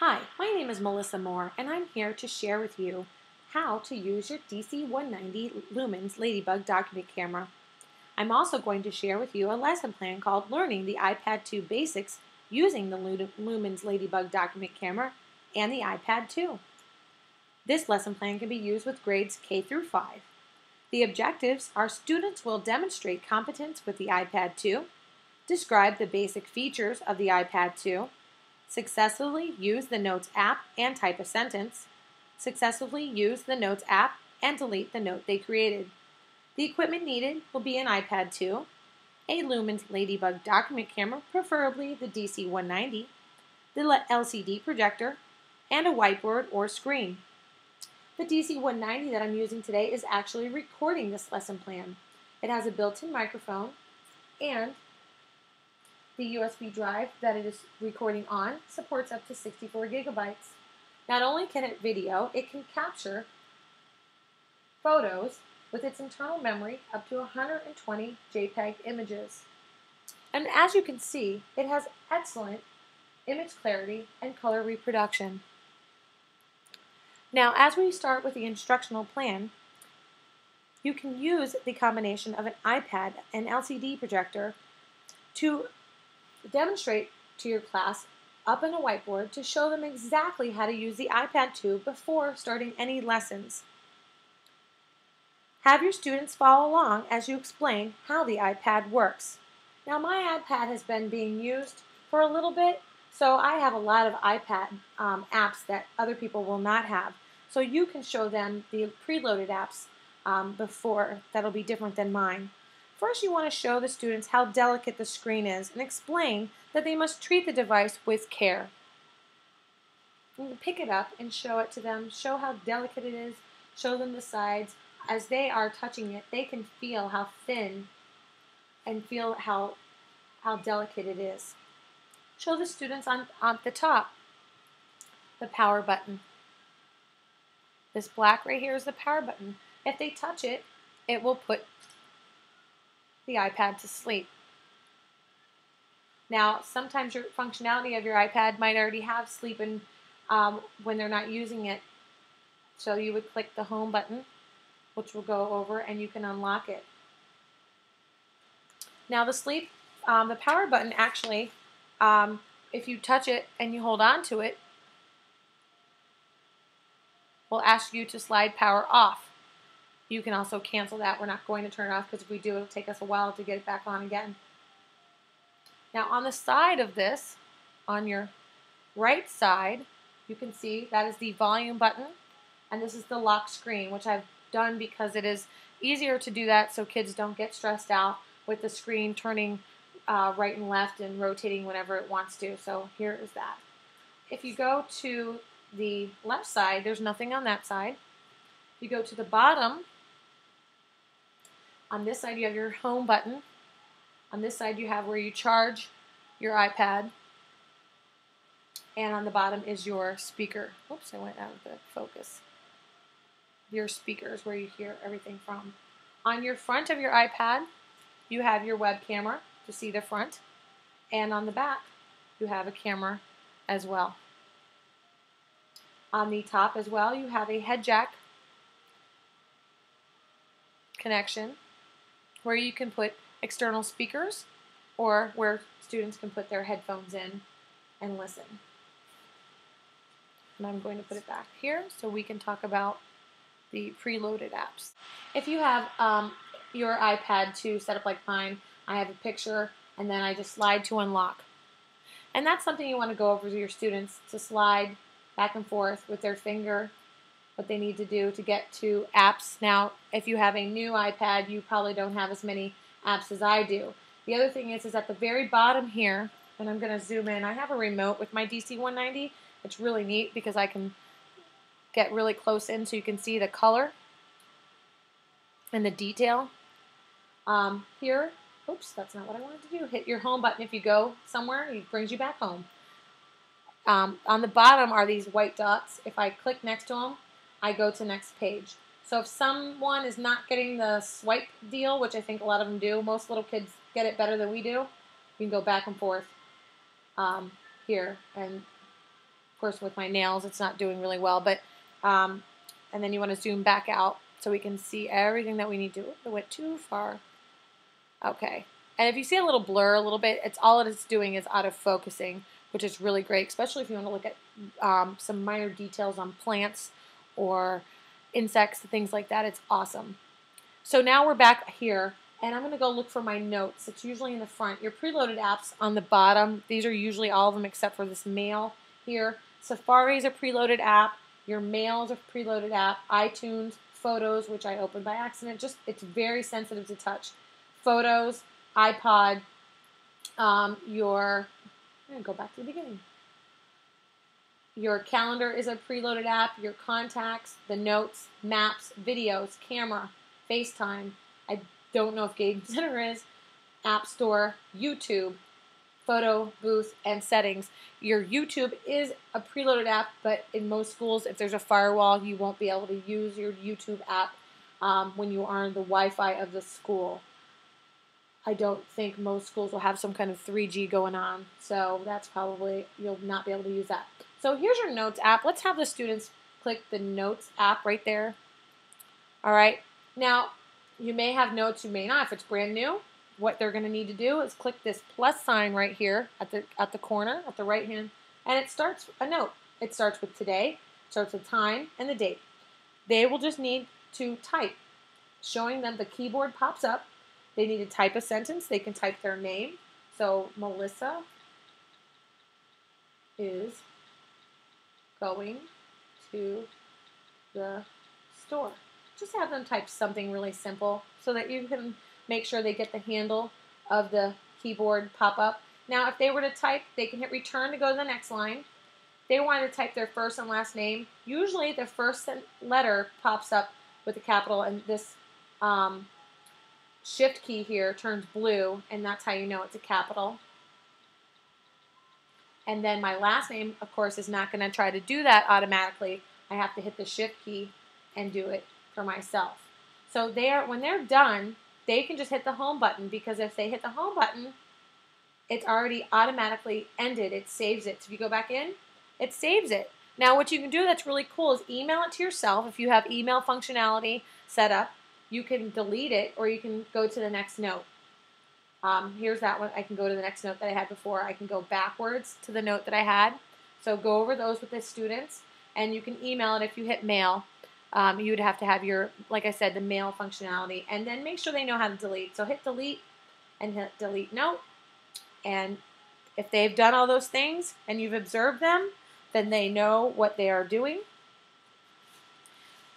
Hi, my name is Melissa Moore, and I'm here to share with you how to use your DC190 Lumens Ladibug Document Camera. I'm also going to share with you a lesson plan called Learning the iPad 2 Basics using the Lumens Ladibug Document Camera and the iPad 2. This lesson plan can be used with grades K through 5. The objectives are students will demonstrate competence with the iPad 2, describe the basic features of the iPad 2, successfully use the Notes app and type a sentence, successfully use the Notes app and delete the note they created. The equipment needed will be an iPad 2, a Lumens Ladibug Document Camera, preferably the DC190, the LCD projector, and a whiteboard or screen. The DC190 that I'm using today is actually recording this lesson plan. It has a built-in microphone, and the USB drive that it is recording on supports up to 64 gigabytes. Not only can it video, it can capture photos with its internal memory up to 120 JPEG images. And as you can see, it has excellent image clarity and color reproduction. Now, as we start with the instructional plan, you can use the combination of an iPad and LCD projector to demonstrate to your class up on a whiteboard to show them exactly how to use the iPad 2 before starting any lessons. Have your students follow along as you explain how the iPad works. Now, my iPad has been being used for a little bit, so I have a lot of iPad apps that other people will not have. So you can show them the preloaded apps before that'll be different than mine. First, you want to show the students how delicate the screen is and explain that they must treat the device with care. You pick it up and show it to them, show how delicate it is, show them the sides. As they are touching it, they can feel how thin and feel how delicate it is. Show the students on the top the power button. This black right here is the power button. If they touch it, it will put the iPad to sleep. Now, sometimes your functionality of your iPad might already have sleeping when they're not using it. So you would click the home button, which will go over, and you can unlock it. Now the power button actually, if you touch it and you hold on to it, will ask you to slide power off. You can also cancel that. We're not going to turn it off because if we do, it'll take us a while to get it back on again. Now on the side of this, on your right side, you can see that is the volume button, and this is the lock screen, which I've done because it is easier to do that so kids don't get stressed out with the screen turning right and left and rotating whenever it wants to. So here is that. If you go to the left side, there's nothing on that side. If you go to the bottom, on this side you have your home button. On this side you have where you charge your iPad. And on the bottom is your speaker. Oops, I went out of the focus. Your speakers where you hear everything from. On your front of your iPad, you have your web camera to see the front. And on the back, you have a camera as well. On the top as well, you have a head jack connection where you can put external speakers or where students can put their headphones in and listen. And I'm going to put it back here so we can talk about the preloaded apps. If you have your iPad 2 set up like mine, I have a picture and then I just slide to unlock. And that's something you want to go over with your students, to slide back and forth with their finger, what they need to do to get to apps. Now, if you have a new iPad, you probably don't have as many apps as I do. The other thing is at the very bottom here, and I'm going to zoom in, I have a remote with my DC190. It's really neat because I can get really close in so you can see the color and the detail. Here, oops, that's not what I wanted to do. Hit your home button if you go somewhere, it brings you back home. On the bottom are these white dots. If I click next to them, I go to next page. So if someone is not getting the swipe deal, which I think a lot of them do, most little kids get it better than we do, you can go back and forth here and course, with my nails, it's not doing really well, but, and then you want to zoom back out so we can see everything that we need to. It went too far. Okay. And if you see a little blur a little bit, it's all it is doing is out of focusing, which is really great, especially if you want to look at some minor details on plants or insects, things like that. It's awesome. So now we're back here, and I'm going to go look for my notes. It's usually in the front. Your preloaded apps on the bottom. These are usually all of them except for this Mail here. Safari is a preloaded app. Your Mail is a preloaded app. iTunes, Photos, which I opened by accident. Just it's very sensitive to touch. Photos, iPod, I'm going to go back to the beginning. Your calendar is a preloaded app. Your contacts, the notes, maps, videos, camera, FaceTime. I don't know if Game Center is. App Store, YouTube, photo, booth, and settings. Your YouTube is a preloaded app, but in most schools, if there's a firewall, you won't be able to use your YouTube app when you are on the Wi-Fi of the school. I don't think most schools will have some kind of 3G going on, so that's probably, you'll not be able to use that. So here's your Notes app. Let's have the students click the Notes app right there. All right. Now, you may have notes, you may not. If it's brand new, what they're going to need to do is click this plus sign right here at the corner, at the right hand, and it starts a note. It starts with today, starts with time, and the date. They will just need to type, showing them the keyboard pops up. They need to type a sentence. They can type their name. So Melissa is going to the store. Just have them type something really simple so that you can make sure they get the handle of the keyboard pop up. Now, if they were to type, they can hit return to go to the next line. If they wanted to type their first and last name, usually the first letter pops up with a capital, and this shift key here turns blue, and that's how you know it's a capital. And then my last name, of course, is not going to try to do that automatically. I have to hit the shift key and do it for myself. So when they're done, they can just hit the home button, because if they hit the home button, it's already automatically ended. It saves it. So if you go back in, it saves it. Now what you can do that's really cool is email it to yourself. If you have email functionality set up, you can delete it, or you can go to the next note. Here's that one. I can go to the next note that I had before. I can go backwards to the note that I had. So go over those with the students, and you can email it if you hit mail. You would have to have your, like I said, the mail functionality, and then make sure they know how to delete. So hit delete and hit delete note, and if they've done all those things and you've observed them, then they know what they are doing.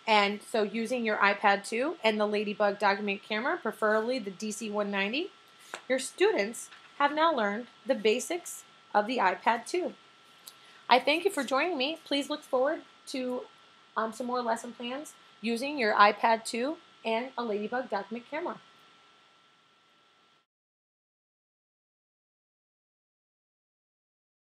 And so using your iPad 2 and the Ladibug Document Camera, preferably the DC190, your students have now learned the basics of the iPad 2. I thank you for joining me. Please look forward to some more lesson plans using your iPad 2 and a Ladibug Document Camera.